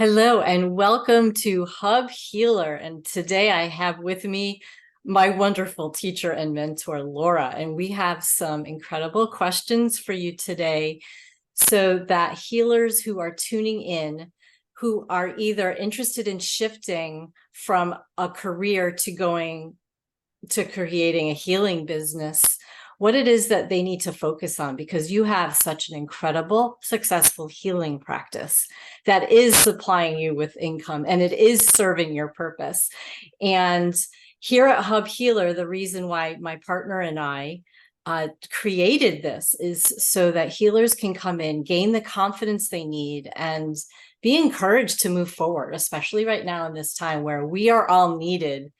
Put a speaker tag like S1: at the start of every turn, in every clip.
S1: Hello and welcome to Hub Healer. And today I have with me my wonderful teacher and mentor, Laura. And we have some incredible questions for you today so that healers who are tuning in, who are either interested in shifting from a career to going to creating a healing business, what it is that they need to focus on, because you have such an incredible, successful healing practice that is supplying you with income and it is serving your purpose. And here at Hub Healer, the reason why my partner and I created this is so that healers can come in, gain the confidence they need, and be encouraged to move forward, especially right now in this time where we are all needed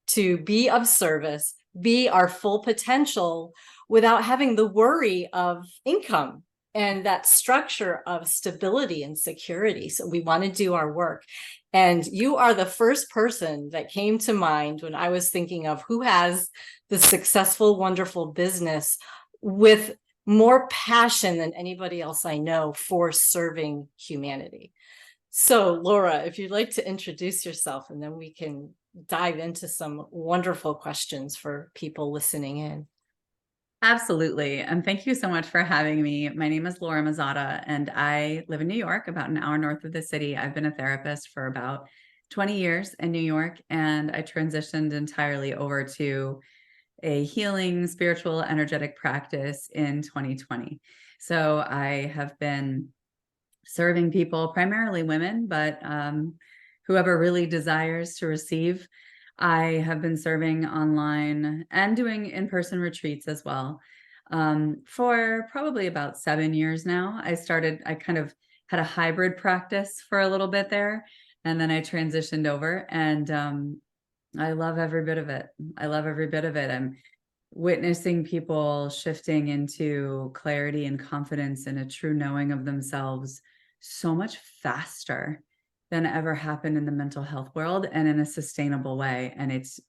S1: to be of service, be our full potential without having the worry of income and that structure of stability and security. So we want to do our work. And you are the first person that came to mind when I was thinking of who has the successful, wonderful business with more passion than anybody else I know for serving humanity. So Laura, if you'd like to introduce yourself, and then we can dive into some wonderful questions for people listening in.
S2: Absolutely. And thank you so much for having me. My name is Laura Mazzotta, and I live in New York, about an hour north of the city. I've been a therapist for about 20 years in New York, and I transitioned entirely over to a healing, spiritual, energetic practice in 2020. So I have been serving people, primarily women, but whoever really desires to receive. I have been serving online and doing in-person retreats as well for probably about 7 years now. I kind of had a hybrid practice for a little bit there, and then I transitioned over, and I love every bit of it. I love every bit of it. I'm witnessing people shifting into clarity and confidence and a true knowing of themselves so much faster than ever happened in the mental health world, and in a sustainable way. And it's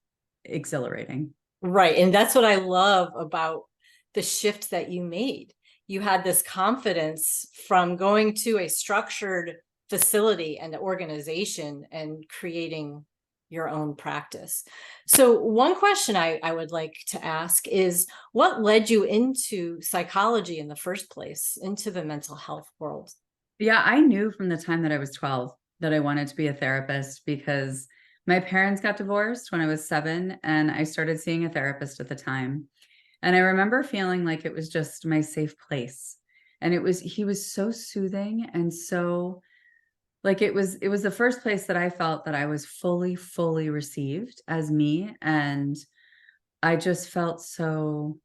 S2: exhilarating.
S1: Right. And that's what I love about the shift that you made. You had this confidence from going to a structured facility and organization and creating your own practice. So one question I would like to ask is, what led you into psychology in the first place, into the mental health world?
S2: Yeah, I knew from the time that I was 12 that I wanted to be a therapist, because my parents got divorced when I was 7, and I started seeing a therapist at the time. And I remember feeling like it was just my safe place. And he was so soothing, and so like it was the first place that I felt that I was fully received as me. And I just felt so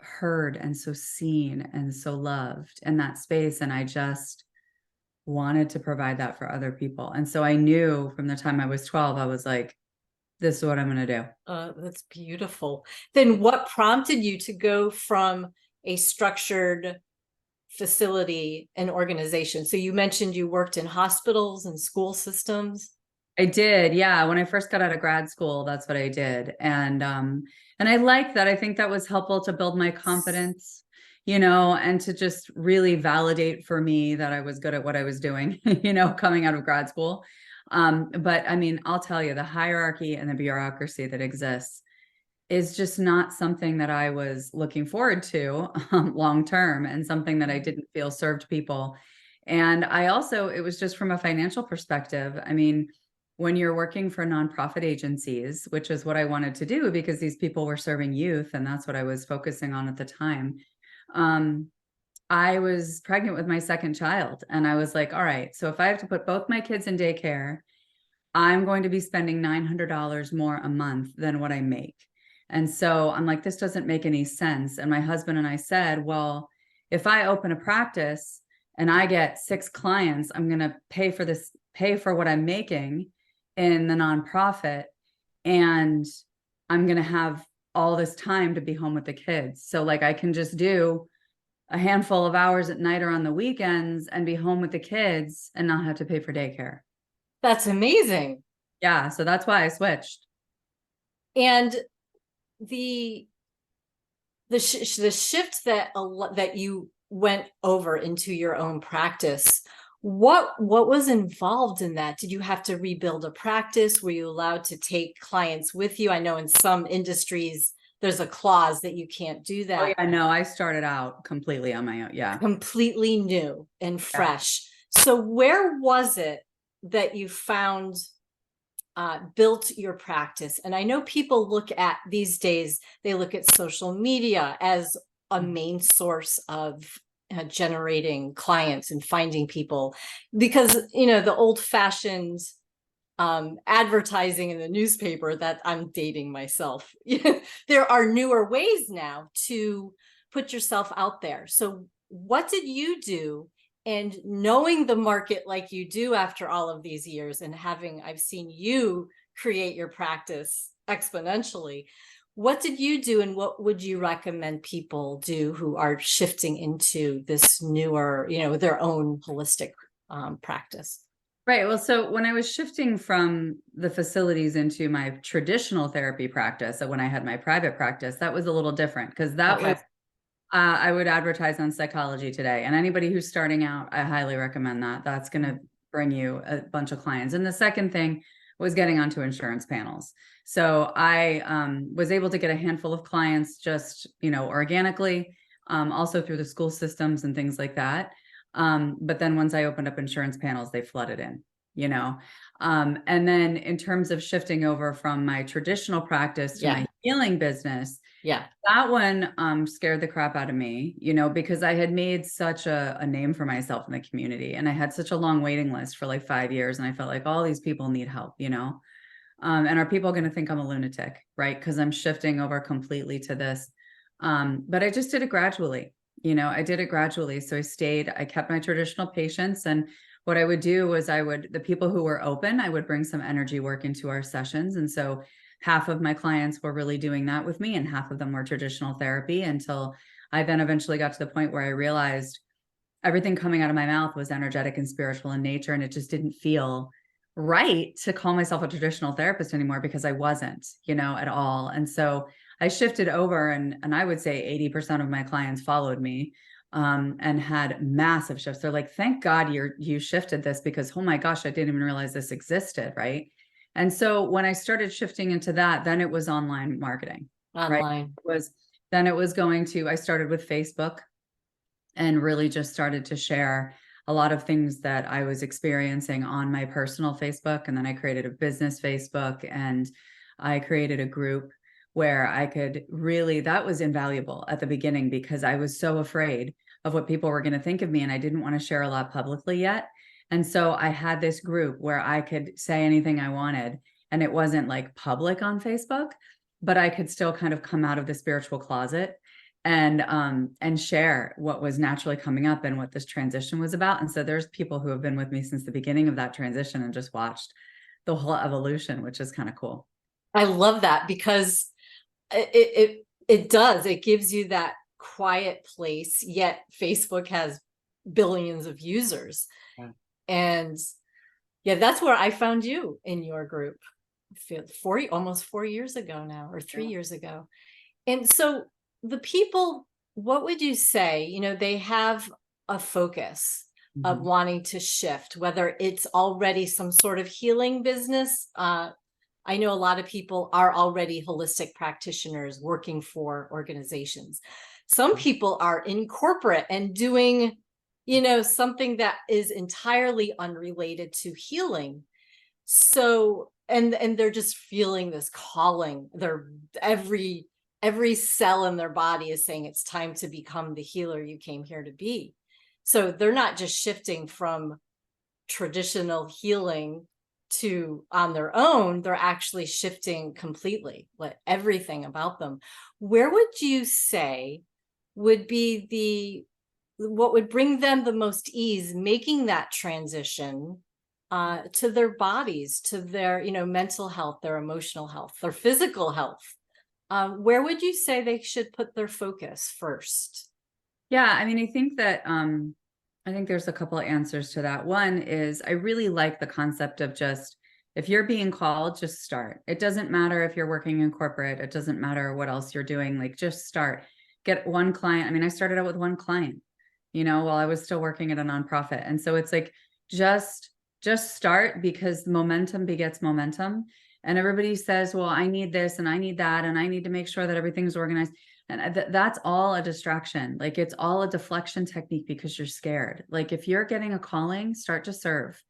S2: heard and so seen and so loved in that space. And I just wanted to provide that for other people. And so I knew from the time I was 12, I was like, this is what I'm going to do.
S1: That's beautiful. Then what prompted you to go from a structured facility and organization? So you mentioned you worked in hospitals and school systems.
S2: I did. Yeah. When I first got out of grad school, that's what I did. And I like that. I think that was helpful to build my confidence, and to just really validate for me that I was good at what I was doing, coming out of grad school. But I mean, I'll tell you, the hierarchy and the bureaucracy that exists is just not something that I was looking forward to long term, and something that I didn't feel served people. And it was just from a financial perspective. I mean, when you're working for nonprofit agencies, which is what I wanted to do because these people were serving youth, and that's what I was focusing on at the time. I was pregnant with my second child, and I was like, all right, so if I have to put both my kids in daycare, I'm going to be spending $900 more a month than what I make. And so I'm like, this doesn't make any sense. And my husband and I said, well, if I open a practice and I get 6 clients, I'm going to pay for what I'm making in the nonprofit, and I'm going to have all this time to be home with the kids. So like I can just do a handful of hours at night or on the weekends and be home with the kids and not have to pay for daycare.
S1: That's amazing.
S2: Yeah, so that's why I switched.
S1: And the the shift that you went over into your own practice, What was involved in that? Did you have to rebuild a practice? Were you allowed to take clients with you? I know in some industries there's a clause that you can't do
S2: Oh
S1: that.
S2: yeah, no, I started out completely on my own. Yeah.
S1: Completely new and
S2: Yeah.
S1: fresh. So where was it that you found built your practice? And I know people look at these days, they look at social media as a main source of generating clients and finding people, because the old-fashioned advertising in the newspaper, that I'm dating myself. There are newer ways now to put yourself out there. So what did you do? And knowing the market like you do after all of these years, and I've seen you create your practice exponentially, what did you do, and what would you recommend people do who are shifting into this newer, their own holistic practice?
S2: Right. Well, so when I was shifting from the facilities into my traditional therapy practice, so when I had my private practice, that was a little different because that
S1: Okay.
S2: was, I would advertise on Psychology Today. And anybody who's starting out, I highly recommend that. That's going to bring you a bunch of clients. And the second thing was getting onto insurance panels. So I was able to get a handful of clients just, organically, also through the school systems and things like that. But then once I opened up insurance panels, they flooded in, you know. And then in terms of shifting over from my traditional practice to my healing business,
S1: Yeah.
S2: that one scared the crap out of me, because I had made such a name for myself in the community, and I had such a long waiting list for like 5 years, and I felt like all these people need help, and are people going to think I'm a lunatic, right? Because I'm shifting over completely to this. But I just did it gradually. I did it gradually. So I kept my traditional patients. And what I would do was the people who were open, I would bring some energy work into our sessions. And so half of my clients were really doing that with me, and half of them were traditional therapy, until I then eventually got to the point where I realized everything coming out of my mouth was energetic and spiritual in nature. And it just didn't feel right to call myself a traditional therapist anymore, because I wasn't, at all. And so I shifted over, and I would say 80% of my clients followed me, and had massive shifts. They're like, thank God you shifted this, because, oh my gosh, I didn't even realize this existed. Right. And so when I started shifting into that, then it was online marketing, right?
S1: Online.
S2: I started with Facebook, and really just started to share a lot of things that I was experiencing on my personal Facebook. And then I created a business Facebook, and I created a group where I could that was invaluable at the beginning, because I was so afraid of what people were going to think of me, and I didn't want to share a lot publicly yet. And so I had this group where I could say anything I wanted, and it wasn't like public on Facebook, but I could still kind of come out of the spiritual closet and share what was naturally coming up and what this transition was about. And so there's people who have been with me since the beginning of that transition and just watched the whole evolution, which is kind of cool.
S1: I love that, because it gives you that quiet place, yet Facebook has billions of users.
S2: Yeah.
S1: And yeah, that's where I found you, in your group. I feel almost 4 years ago now, or 3 years ago. And so the people, what would you say, they have a focus of wanting to shift, whether it's already some sort of healing business. I know a lot of people are already holistic practitioners working for organizations. Some people are in corporate and doing, something that is entirely unrelated to healing. So, and they're just feeling this calling. Every cell in their body is saying it's time to become the healer you came here to be. So they're not just shifting from traditional healing to on their own, they're actually shifting completely, like everything about them. Where would you say would be what would bring them the most ease making that transition to their bodies, to their, mental health, their emotional health, their physical health? Where would you say they should put their focus first?
S2: Yeah, I mean, I think there's a couple of answers to that. One is, I really like the concept of just, if you're being called, just start. It doesn't matter if you're working in corporate, it doesn't matter what else you're doing, like just start. Get one client. I mean, I started out with one client, while I was still working at a nonprofit. And so it's like, just start, because momentum begets momentum. And everybody says, well, I need this and I need that, and I need to make sure that everything's organized. And that's all a distraction. Like, it's all a deflection technique because you're scared. Like, if you're getting a calling, start to serve.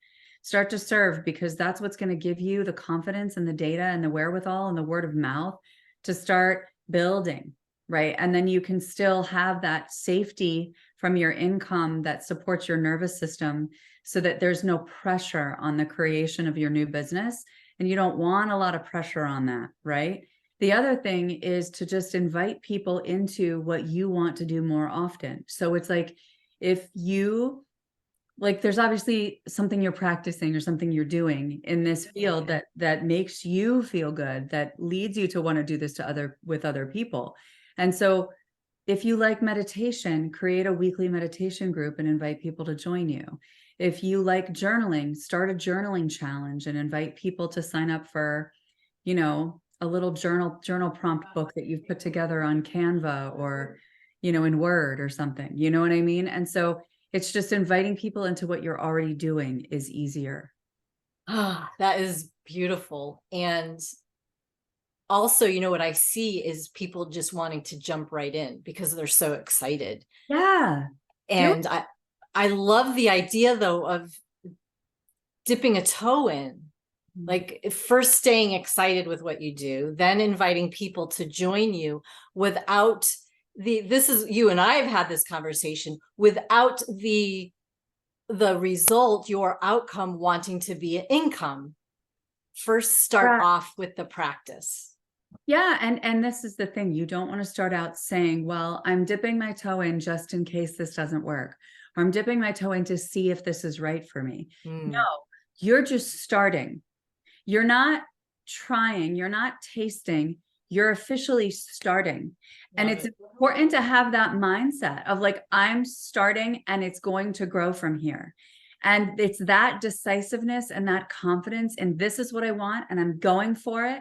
S2: Start to serve, because that's what's going to give you the confidence and the data and the wherewithal and the word of mouth to start building, right? And then you can still have that safety from your income that supports your nervous system, so that there's no pressure on the creation of your new business. And you don't want a lot of pressure on that, right? The other thing is to just invite people into what you want to do more often. So it's like, if you, like, there's obviously something you're practicing or something you're doing in this field that makes you feel good, that leads you to want to do this with other people. And so if you like meditation, create a weekly meditation group and invite people to join you. If you like journaling, start a journaling challenge and invite people to sign up for, a little journal prompt book that you've put together on Canva or, in Word or something, you know what I mean? And so it's just inviting people into what you're already doing is easier.
S1: Ah, that is beautiful. And also, what I see is people just wanting to jump right in because they're so excited.
S2: Yeah.
S1: And I love the idea, though, of dipping a toe in, like first staying excited with what you do, then inviting people to join you without this is, you and I have had this conversation, without the result, your outcome wanting to be an income. First start off with the practice.
S2: Yeah. And this is the thing. You don't want to start out saying, well, I'm dipping my toe in just in case this doesn't work, or I'm dipping my toe in to see if this is right for me. No, you're just starting. You're not trying, you're not tasting, you're officially starting. And it's important to have that mindset of like, I'm starting and it's going to grow from here. And it's that decisiveness and that confidence. And this is what I want. And I'm going for it.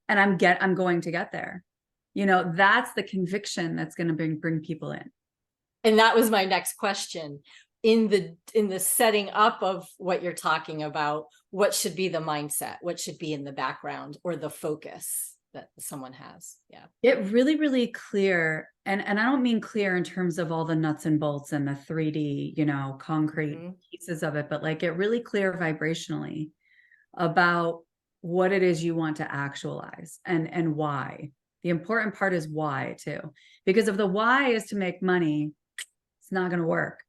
S2: And I'm going to get there. That's the conviction that's going to bring people in.
S1: And that was my next question. In the setting up of what you're talking about, what should be the mindset? What should be in the background or the focus that someone has? Yeah.
S2: Get really, really clear. And I don't mean clear in terms of all the nuts and bolts and the 3D, concrete pieces of it, but like get really clear vibrationally about what it is you want to actualize and why. The important part is why too, because if the why is to make money, it's not going to work.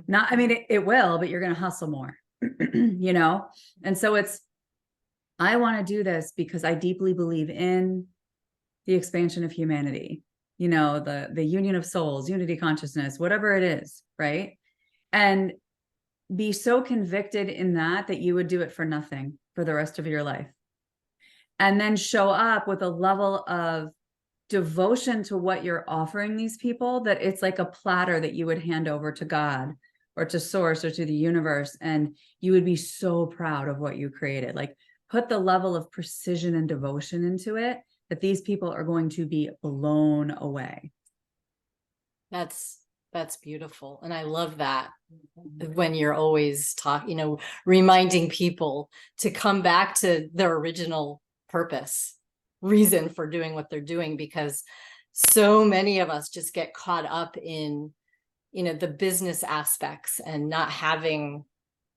S2: Not, I mean, it will, but you're going to hustle more, And so I want to do this because I deeply believe in the expansion of humanity, the union of souls, unity consciousness, whatever it is. Right. And be so convicted in that you would do it for nothing for the rest of your life. And then show up with a level of devotion to what you're offering these people, that it's like a platter that you would hand over to God or to source or to the universe. And you would be so proud of what you created. Like, put the level of precision and devotion into it that these people are going to be blown away.
S1: That's beautiful. And I love that when you're always reminding people to come back to their original purpose, reason for doing what they're doing, because so many of us just get caught up in the business aspects and not having,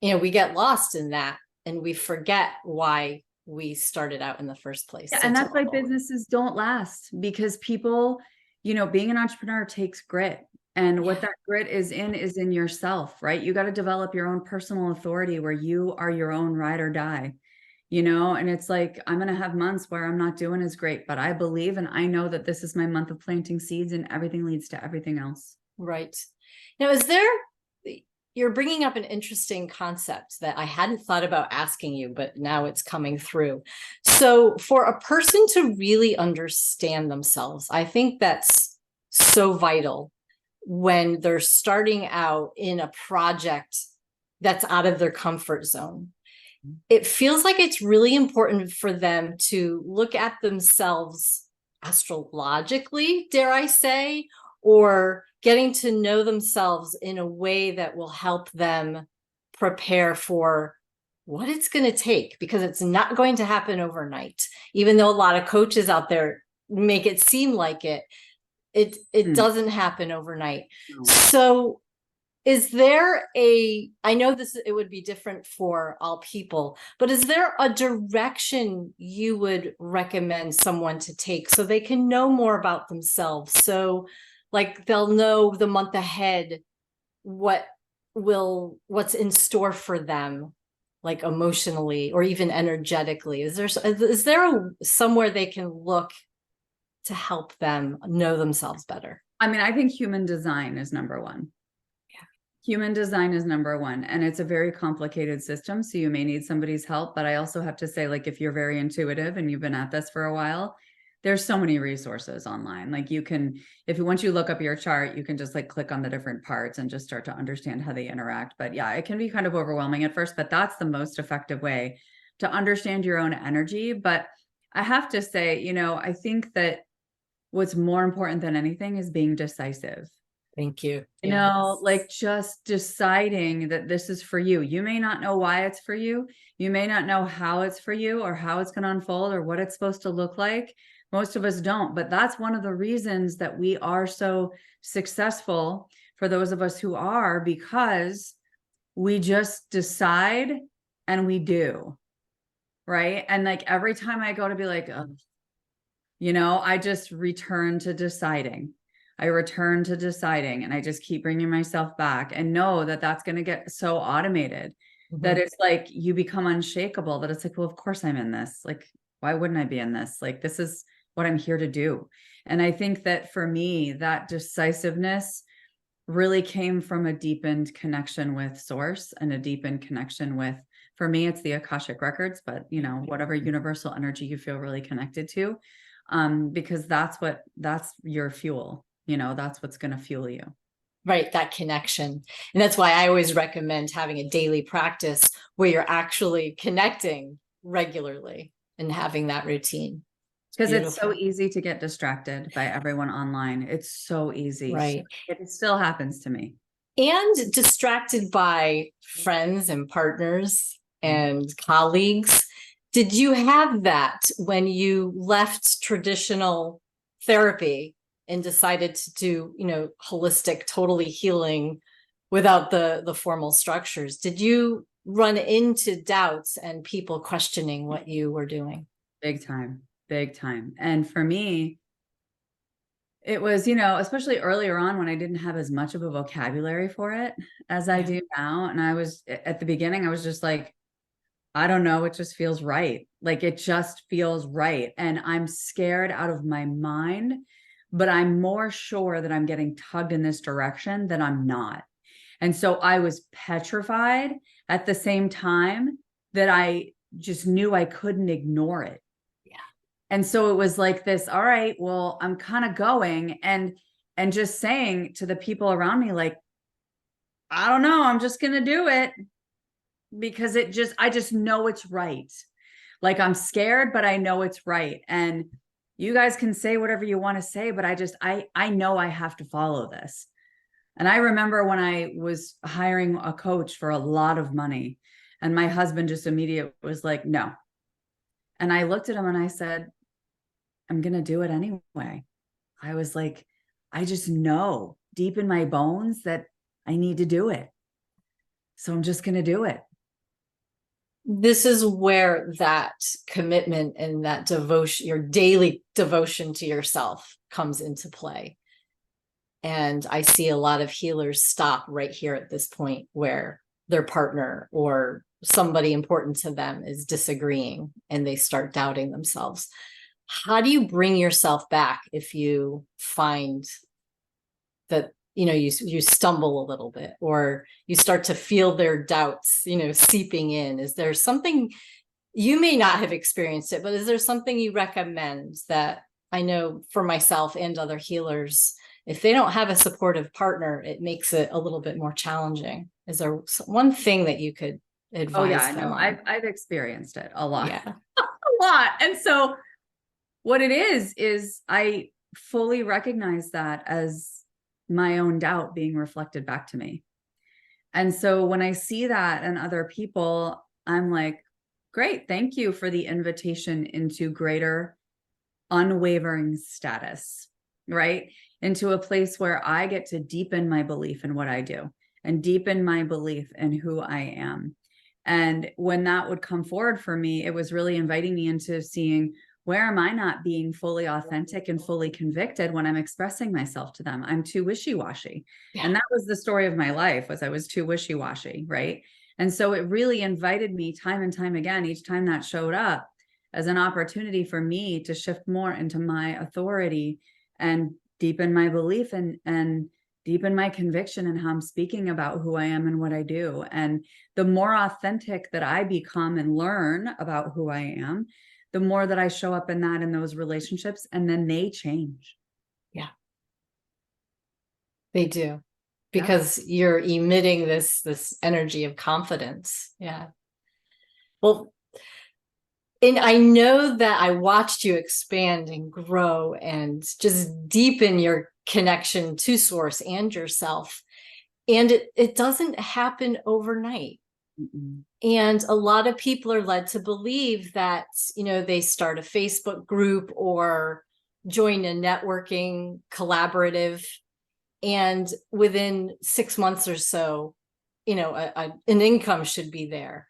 S1: we get lost in that and we forget why we started out in the first place.
S2: Yeah, and that's why businesses don't last, because people, being an entrepreneur takes grit. And what that grit is in yourself, right? You got to develop your own personal authority where you are your own ride or die. And it's like, I'm going to have months where I'm not doing as great, but I believe, and I know that this is my month of planting seeds and everything leads to everything else.
S1: Right. Now, you're bringing up an interesting concept that I hadn't thought about asking you, but now it's coming through. So for a person to really understand themselves, I think that's so vital when they're starting out in a project that's out of their comfort zone. It feels like it's really important for them to look at themselves astrologically, dare I say, or getting to know themselves in a way that will help them prepare for what it's going to take, because it's not going to happen overnight. Even though a lot of coaches out there make it seem like it doesn't happen overnight.
S2: No.
S1: So is there I know it would be different for all people, but is there a direction you would recommend someone to take so they can know more about themselves? So like they'll know the month ahead what's in store for them, like emotionally or even energetically. Is there somewhere they can look to help them know themselves better?
S2: I mean, I think human design is number one. Human design is number one, and it's a very complicated system. So you may need somebody's help, but I also have to say, like, if you're very intuitive and you've been at this for a while, there's so many resources online. Like you can, once you look up your chart, you can just like click on the different parts and just start to understand how they interact. But yeah, it can be kind of overwhelming at first, but that's the most effective way to understand your own energy. But I have to say, I think that what's more important than anything is being decisive.
S1: Thank you.
S2: Like just deciding that this is for you. You may not know why it's for you. You may not know how it's for you or how it's going to unfold or what it's supposed to look like. Most of us don't, but that's one of the reasons that we are so successful for those of us who are, because we just decide and we do, right? And like every time I go to be like, I just return to deciding. I return to deciding and I just keep bringing myself back and know that that's going to get so automated that it's like you become unshakable, that it's like, well, of course I'm in this. Like, why wouldn't I be in this? Like, this is what I'm here to do. And I think that for me, that decisiveness really came from a deepened connection with source and a deepened connection with, for me, it's the Akashic Records, but whatever universal energy you feel really connected to, because that's your fuel. That's what's going to fuel you.
S1: Right. That connection. And that's why I always recommend having a daily practice where you're actually connecting regularly and having that routine.
S2: Because it's so easy to get distracted by everyone online. It's so easy.
S1: Right.
S2: It still happens to me.
S1: And distracted by friends and partners and colleagues. Did you have that when you left traditional therapy and decided to do, holistic, totally healing without the formal structures? Did you run into doubts and people questioning what you were doing?
S2: Big time. And for me, it was, especially earlier on when I didn't have as much of a vocabulary for it as I do now. And I was at the beginning, I was just like, I don't know. It just feels right. Like it just feels right. And I'm scared out of my mind, but I'm more sure that I'm getting tugged in this direction than I'm not. And so I was petrified at the same time that I just knew I couldn't ignore it.
S1: Yeah.
S2: And so it was like this, all right, well, I'm kind of going and just saying to the people around me, like, I don't know, I'm just going to do it because I just know it's right. Like I'm scared, but I know it's right. And you guys can say whatever you want to say, but I know I have to follow this. And I remember when I was hiring a coach for a lot of money and my husband just immediately was like, no. And I looked at him and I said, I'm going to do it anyway. I was like, I just know deep in my bones that I need to do it. So I'm just going to do it.
S1: This is where that commitment and that devotion, your daily devotion to yourself, comes into play. And I see a lot of healers stop right here at this point where their partner or somebody important to them is disagreeing and they start doubting themselves. How do you bring yourself back if you find that you stumble a little bit or you start to feel their doubts seeping in? Is there something, you may not have experienced it, but is there something you recommend that, I know for myself and other healers, if they don't have a supportive partner, it makes it a little bit more challenging? Is there one thing that you could advise them on?
S2: I've experienced it a lot.
S1: Yeah.
S2: A lot. And so what it is I fully recognize that as my own doubt being reflected back to me. And so when I see that in other people, I'm like, great, thank you for the invitation into greater unwavering status, right? Into a place where I get to deepen my belief in what I do and deepen my belief in who I am. And when that would come forward for me, it was really inviting me into seeing, where am I not being fully authentic and fully convicted when I'm expressing myself to them? I'm too wishy-washy.
S1: Yeah.
S2: And that was the story of my life, was I was too wishy-washy, right? And so it really invited me time and time again, each time that showed up, as an opportunity for me to shift more into my authority and deepen my belief and deepen my conviction in how I'm speaking about who I am and what I do. And the more authentic that I become and learn about who I am, the more that I show up in that, in those relationships, and then they change.
S1: Yeah, they do,
S2: Yeah.
S1: because you're emitting this energy of confidence. Yeah. Well, and I know that I watched you expand and grow and just deepen your connection to source and yourself. And it doesn't happen overnight.
S2: Mm-mm.
S1: And a lot of people are led to believe that, they start a Facebook group or join a networking collaborative, and within 6 months or so, an income should be there.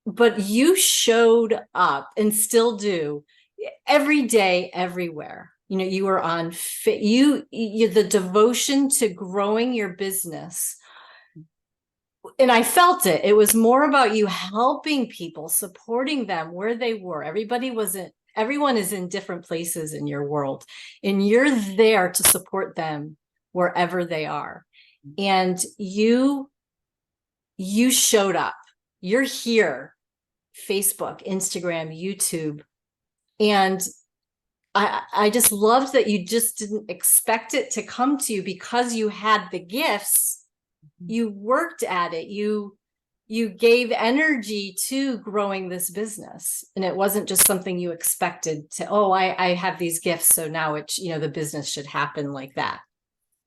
S1: But you showed up and still do every day, everywhere. You were on fit. The devotion to growing your business. And I felt it. It was more about you helping people, supporting them where they were. Everyone is in different places in your world, and you're there to support them wherever they are. And you showed up. You're here. Facebook, Instagram, YouTube. And I just loved that you just didn't expect it to come to you because you had the gifts. You worked at it. You gave energy to growing this business. And it wasn't just something you expected to, oh, I have these gifts, so now it's, the business should happen like that.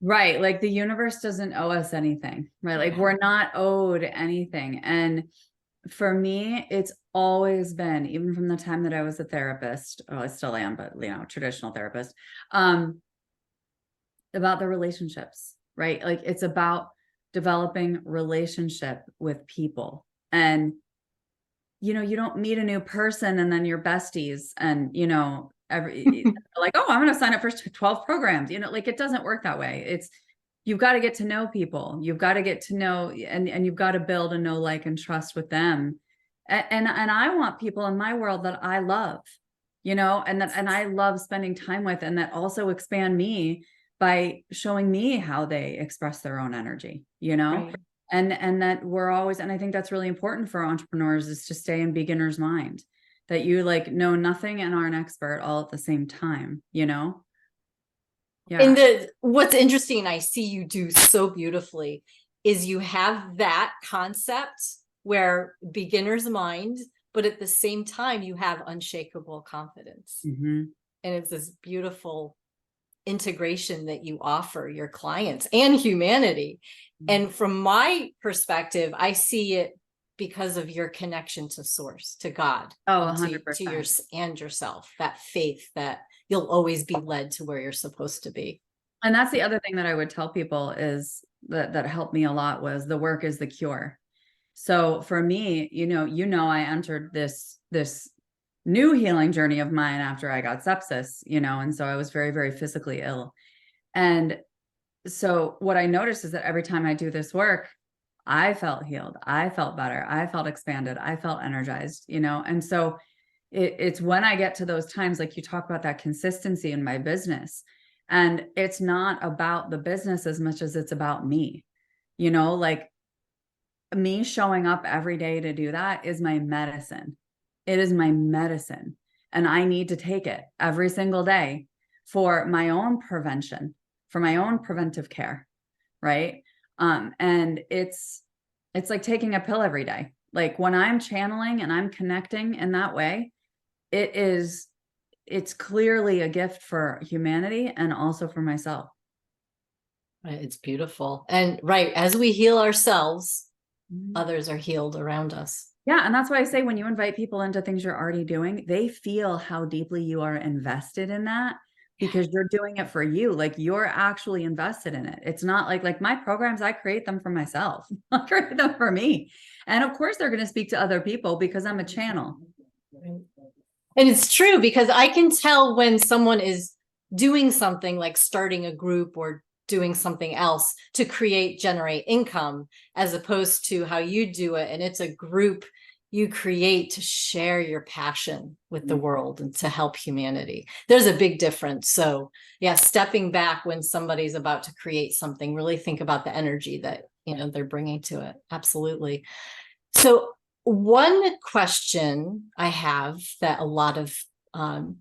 S2: Right. Like the universe doesn't owe us anything, right? Like we're not owed anything. And for me, it's always been, even from the time that I was a therapist, I still am, but traditional therapist, about the relationships, right? Like it's about developing relationship with people. And, you don't meet a new person and then you're besties and, like, oh, I'm going to sign up for 12 programs, like it doesn't work that way. It's, you've got to get to know people. You've got to get to know, and you've got to build a know, like, and trust with them. And I want people in my world that I love, and I love spending time with, and that also expand me by showing me how they express their own energy,
S1: Right.
S2: and that we're always, and I think that's really important for entrepreneurs, is to stay in beginner's mind, that you know nothing and are an expert all at the same time, Yeah.
S1: And what's interesting, I see you do so beautifully, is you have that concept where beginner's mind, but at the same time, you have unshakable confidence.
S2: Mm-hmm.
S1: And it's this beautiful integration that you offer your clients and humanity.
S2: Mm-hmm.
S1: And from my perspective, I see it because of your connection to source, to God,
S2: Oh,
S1: to
S2: 100%.
S1: and yourself, that faith that you'll always be led to where you're supposed to be.
S2: And that's the other thing that I would tell people, is that helped me a lot, was the work is the cure. So for me, I entered this new healing journey of mine after I got sepsis, and so I was very, very physically ill. And so what I noticed is that every time I do this work, I felt healed. I felt better. I felt expanded. I felt energized, and so it's when I get to those times, like you talk about that consistency in my business, and it's not about the business as much as it's about me, like me showing up every day to do that is my medicine. It is my medicine. And I need to take it every single day for my own prevention, for my own preventive care. Right. And it's like taking a pill every day. Like when I'm channeling and I'm connecting in that way, it's clearly a gift for humanity and also for myself.
S1: It's beautiful. And right, as we heal ourselves,
S2: Mhm.
S1: others are healed around us.
S2: Yeah. And that's why I say when you invite people into things you're already doing, they feel how deeply you are invested in that because you're doing it for you. Like you're actually invested in it. It's not like my programs, I create them for myself. I create them for me. And of course they're going to speak to other people because I'm a channel.
S1: And it's true because I can tell when someone is doing something like starting a group or doing something else to generate income, as opposed to how you do it. And it's a group you create to share your passion with the world and to help humanity. There's a big difference. So yeah, stepping back when somebody's about to create something, really think about the energy that, they're bringing to it. Absolutely. So one question I have that a lot of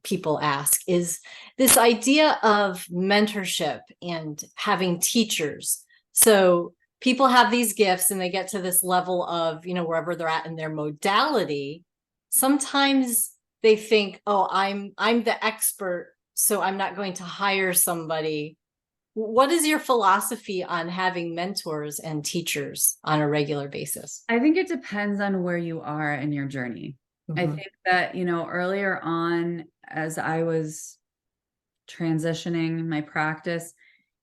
S1: people ask is this idea of mentorship and having teachers. So people have these gifts and they get to this level of, wherever they're at in their modality. Sometimes they think, oh, I'm the expert, so I'm not going to hire somebody. What is your philosophy on having mentors and teachers on a regular basis?
S2: I think it depends on where you are in your journey. I
S1: Mhm.
S2: think that, earlier on, as I was transitioning my practice,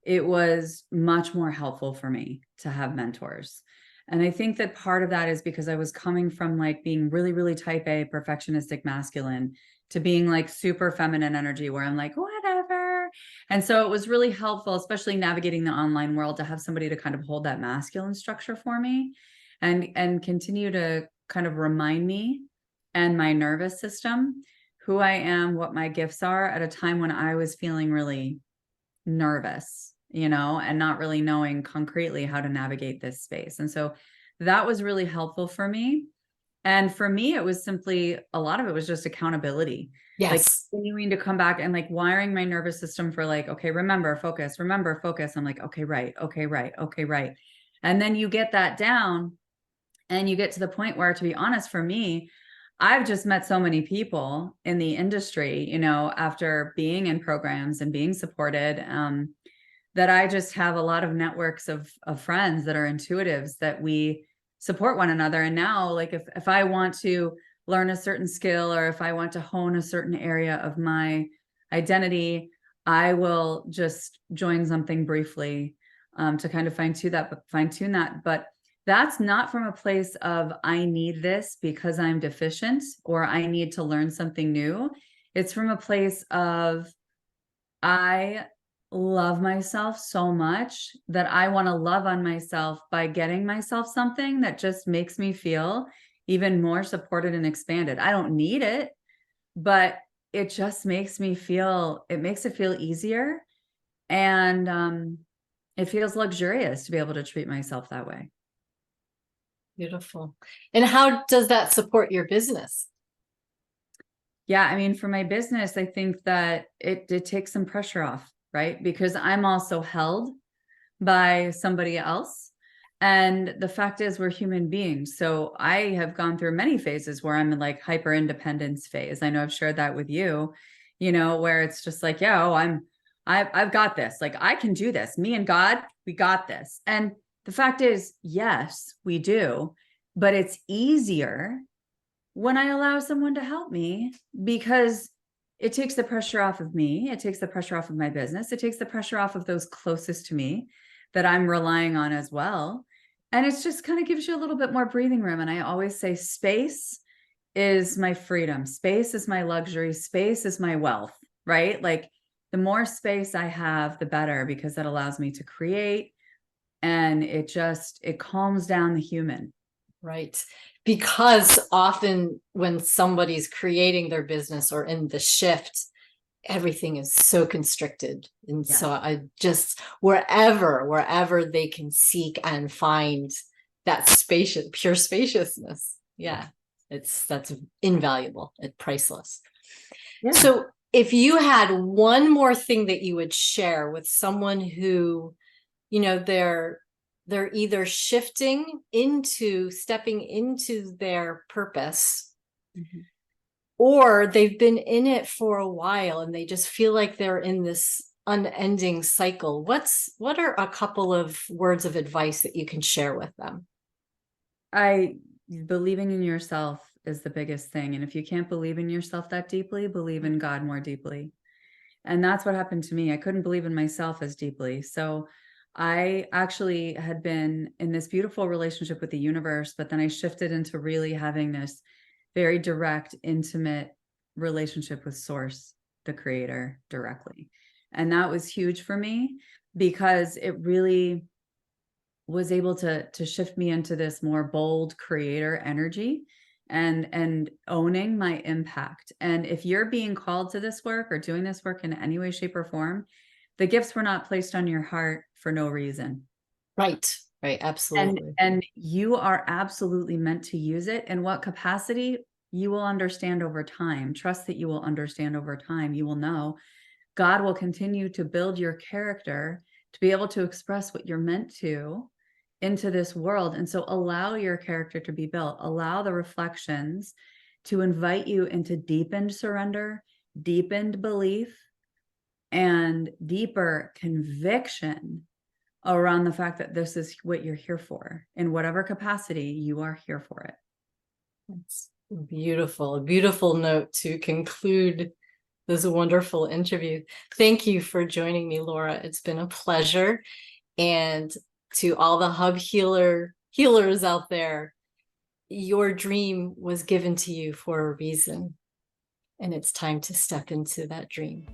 S2: it was much more helpful for me to have mentors. And I think that part of that is because I was coming from like being really, really type A, perfectionistic masculine to being like super feminine energy where I'm like, whatever. And so it was really helpful, especially navigating the online world, to have somebody to kind of hold that masculine structure for me and continue to kind of remind me and my nervous system who I am, what my gifts are at a time when I was feeling really nervous, and not really knowing concretely how to navigate this space. And so that was really helpful for me. And for me, it was simply a lot of it was just accountability, like
S1: Yes.
S2: continuing to come back and like wiring my nervous system for like, okay, remember, focus, remember, focus. I'm like, okay, right, okay, right, okay, right. And then you get that down and you get to the point where, to be honest, for me, I've just met so many people in the industry, after being in programs and being supported, that I just have a lot of networks of friends that are intuitives that we support one another. And now, like if I want to learn a certain skill or if I want to hone a certain area of my identity, I will just join something briefly to kind of fine tune that. But that's not from a place of I need this because I'm deficient or I need to learn something new. It's from a place of I love myself so much that I want to love on myself by getting myself something that just makes me feel even more supported and expanded. I don't need it, but it just makes me feel, it makes it feel easier. And it feels luxurious to be able to treat myself that way.
S1: Beautiful. And how does that support your business?
S2: Yeah, I mean, for my business, I think that it takes some pressure off, right? Because I'm also held by somebody else. And the fact is we're human beings. So I have gone through many phases where I'm in like hyper independence phase. I know I've shared that with you, where it's just like, yeah, oh, I've got this. Like I can do this. Me and God, we got this. And the fact is, yes, we do, but it's easier when I allow someone to help me because it takes the pressure off of me. It takes the pressure off of my business. It takes the pressure off of those closest to me that I'm relying on as well. And it's just kind of gives you a little bit more breathing room. And I always say space is my freedom. Space is my luxury. Space is my wealth, right? Like the more space I have, the better, because that allows me to create and it calms down the human.
S1: Right. Because often when somebody's creating their business or in the shift, everything is so constricted. And
S2: Yeah.
S1: so I just wherever they can seek and find that pure spaciousness. Yeah. That's invaluable. It's priceless.
S2: Yeah.
S1: So if you had one more thing that you would share with someone who, they're either stepping into their purpose, or they've been in it for a while and they just feel like they're in this unending cycle, what are a couple of words of advice that you can share with them?
S2: Believing in yourself is the biggest thing. And if you can't believe in yourself that deeply, believe in God more deeply. And that's what happened to me. I couldn't believe in myself as deeply. So I actually had been in this beautiful relationship with the universe, but then I shifted into really having this very direct, intimate relationship with Source, the creator, directly. And that was huge for me because it really was able to shift me into this more bold creator energy and owning my impact. And if you're being called to this work or doing this work in any way, shape, or form, the gifts were not placed on your heart for no reason.
S1: Right, absolutely.
S2: And you are absolutely meant to use it. In what capacity, you will understand over time. Trust that you will understand over time. You will know. God will continue to build your character to be able to express what you're meant to into this world. And so allow your character to be built, allow the reflections to invite you into deepened surrender, deepened belief, and deeper conviction around the fact that this is what you're here for. In whatever capacity, you are here for it.
S1: It's beautiful, a beautiful note to conclude this wonderful interview. Thank you for joining me, Laura. It's been a pleasure. And to all the hub healers out there, your dream was given to you for a reason, and it's time to step into that dream.